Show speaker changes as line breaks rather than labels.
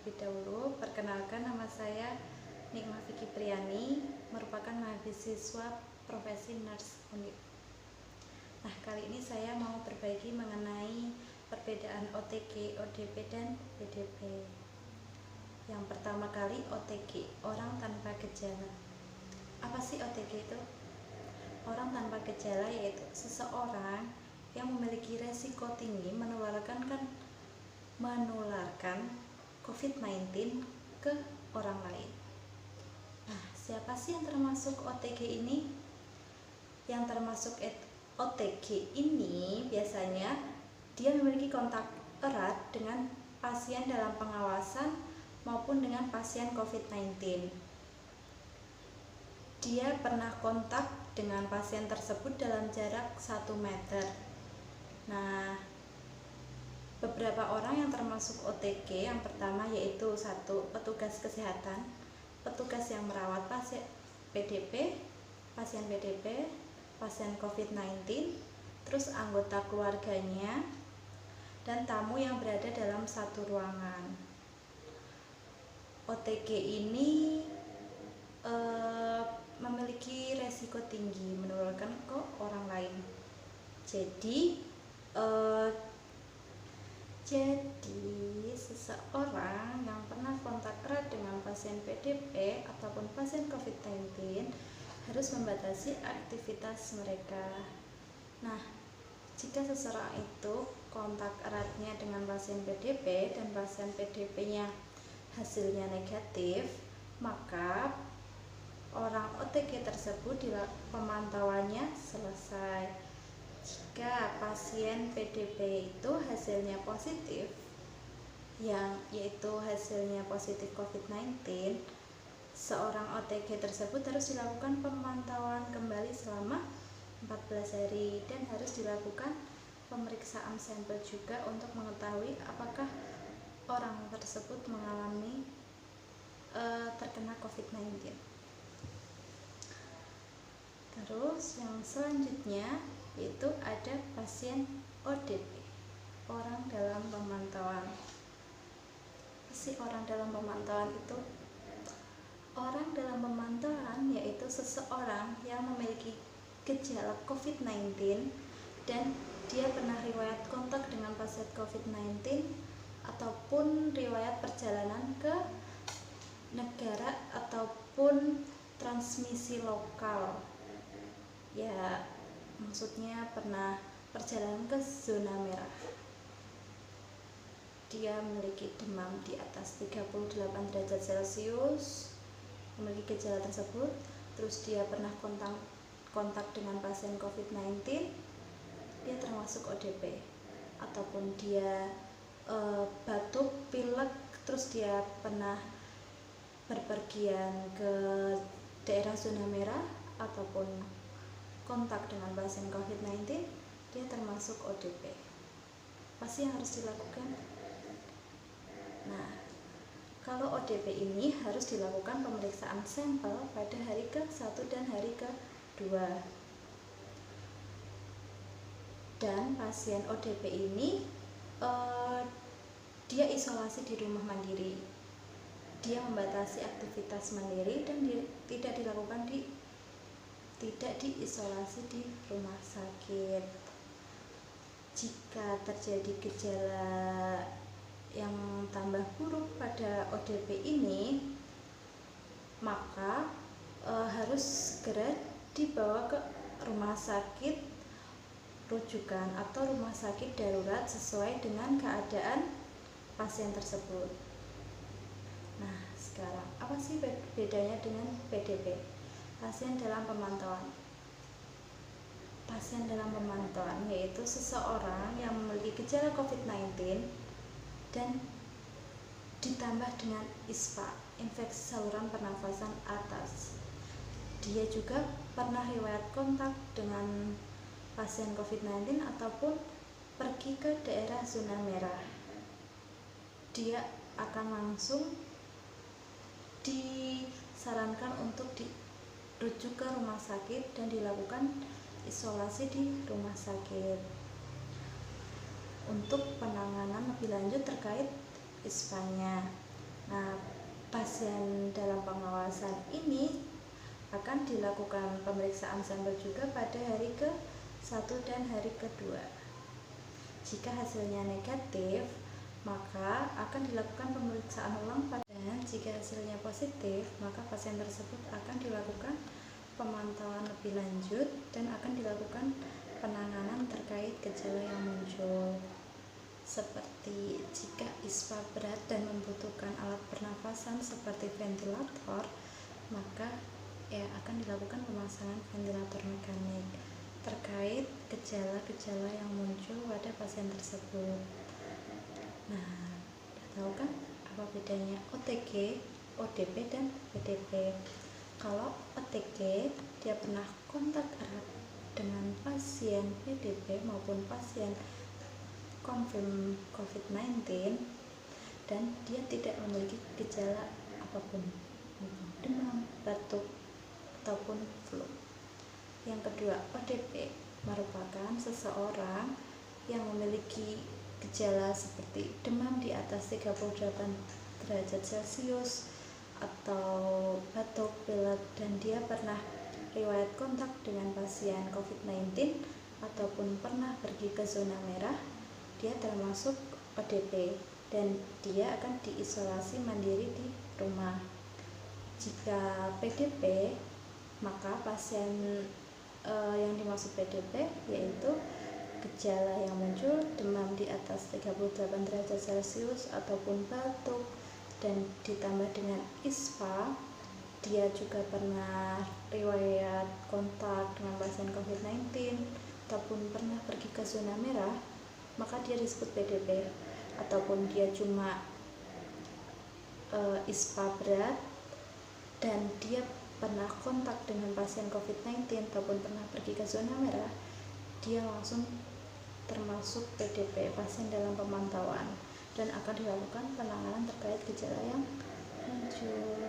terlebih dahulu, perkenalkan nama saya Nikma Vicky Priani, merupakan mahasiswa profesi nurse Undip. Nah, kali ini saya mau berbagi mengenai perbedaan OTG, ODP, dan PDP. Yang pertama kali OTG, orang tanpa gejala. Apa sih OTG itu? Orang tanpa gejala yaitu seseorang yang memiliki resiko tinggi menularkan COVID-19 ke orang lain. Nah, siapa sih yang termasuk OTG ini? Yang termasuk OTG ini biasanya dia memiliki kontak erat dengan pasien dalam pengawasan maupun dengan pasien COVID-19. Dia pernah kontak dengan pasien tersebut dalam jarak 1 meter. Nah, beberapa orang yang termasuk OTG, yang pertama yaitu 1. Petugas kesehatan, petugas yang merawat pasien PDP, pasien COVID-19, terus anggota keluarganya, dan tamu yang berada dalam satu ruangan. OTG ini memiliki resiko tinggi menularkan ke orang lain. Jadi seseorang yang pernah kontak erat dengan pasien PDP ataupun pasien COVID-19 harus membatasi aktivitas mereka. Nah, jika seseorang itu kontak eratnya dengan pasien PDP dan pasien PDP-nya hasilnya negatif, maka orang OTG tersebut pemantauannya selesai. Jika pasien PDP itu hasilnya positif, yaitu hasilnya positif COVID-19, seorang OTG tersebut harus dilakukan pemantauan kembali selama 14 hari dan harus dilakukan pemeriksaan sampel juga untuk mengetahui apakah orang tersebut mengalami terkena COVID-19. Terus yang selanjutnya yaitu ada pasien ODP, orang dalam pemantauan. Orang dalam pemantauan itu? Orang dalam pemantauan yaitu seseorang yang memiliki gejala COVID-19 dan dia pernah riwayat kontak dengan pasien COVID-19 ataupun riwayat perjalanan ke negara ataupun transmisi lokal. Ya, maksudnya pernah perjalanan ke zona merah. Dia memiliki demam di atas 38 derajat Celcius, memiliki gejala tersebut, terus dia pernah kontak dengan pasien COVID-19, dia termasuk ODP. Ataupun dia batuk, pilek, terus dia pernah berpergian ke daerah zona merah ataupun kontak dengan pasien COVID-19, dia termasuk ODP. Pasti yang harus dilakukan? Nah, kalau ODP ini harus dilakukan pemeriksaan sampel pada hari ke-1 dan hari ke-2. Dan pasien ODP ini dia isolasi di rumah mandiri. Dia membatasi aktivitas mandiri dan tidak diisolasi di rumah sakit. Jika terjadi gejala yang tambah buruk pada ODP ini, maka harus segera dibawa ke rumah sakit rujukan atau rumah sakit darurat sesuai dengan keadaan pasien tersebut. Nah, sekarang apa sih bedanya dengan PDP? Pasien dalam pemantauan. Pasien dalam pemantauan yaitu seseorang yang memiliki gejala COVID-19 dan ditambah dengan ISPA, infeksi saluran pernafasan atas. Dia juga pernah riwayat kontak dengan pasien COVID-19 ataupun pergi ke daerah zona merah. Dia akan langsung disarankan untuk dirujuk ke rumah sakit dan dilakukan isolasi di rumah sakit untuk penanganan lebih lanjut terkait ISPA-nya. Nah, pasien dalam pengawasan ini akan dilakukan pemeriksaan sampel juga pada hari ke-1 dan hari kedua. Jika hasilnya negatif, maka akan dilakukan pemeriksaan ulang, dan jika hasilnya positif, maka pasien tersebut akan dilakukan pemantauan lebih lanjut dan akan dilakukan penanganan terkait gejala yang muncul. Seperti jika ISPA berat dan membutuhkan alat pernafasan seperti ventilator, maka akan dilakukan pemasangan ventilator mekanik terkait gejala-gejala yang muncul pada pasien tersebut. Nah, tahu kan apa bedanya OTG, ODP, dan PDP? Kalau OTG, dia pernah kontak erat dengan pasien PDP maupun pasien konfirm COVID-19 dan dia tidak memiliki gejala apapun, demam, batuk, ataupun flu. Yang kedua, ODP merupakan seseorang yang memiliki gejala seperti demam di atas 38 derajat Celcius atau batuk, pilek, dan dia pernah riwayat kontak dengan pasien COVID-19 ataupun pernah pergi ke zona merah, dia termasuk ODP dan dia akan diisolasi mandiri di rumah. Jika PDP, maka pasien yang dimaksud PDP yaitu gejala yang muncul demam di atas 38 derajat Celcius ataupun batuk dan ditambah dengan ISPA, dia juga pernah riwayat kontak dengan pasien COVID-19 ataupun pernah pergi ke zona merah, maka dia disebut PDP. Ataupun dia cuma ISPA berat dan dia pernah kontak dengan pasien COVID-19 ataupun pernah pergi ke zona merah, dia langsung termasuk PDP, pasien dalam pemantauan, dan akan dilakukan penanganan terkait gejala yang muncul.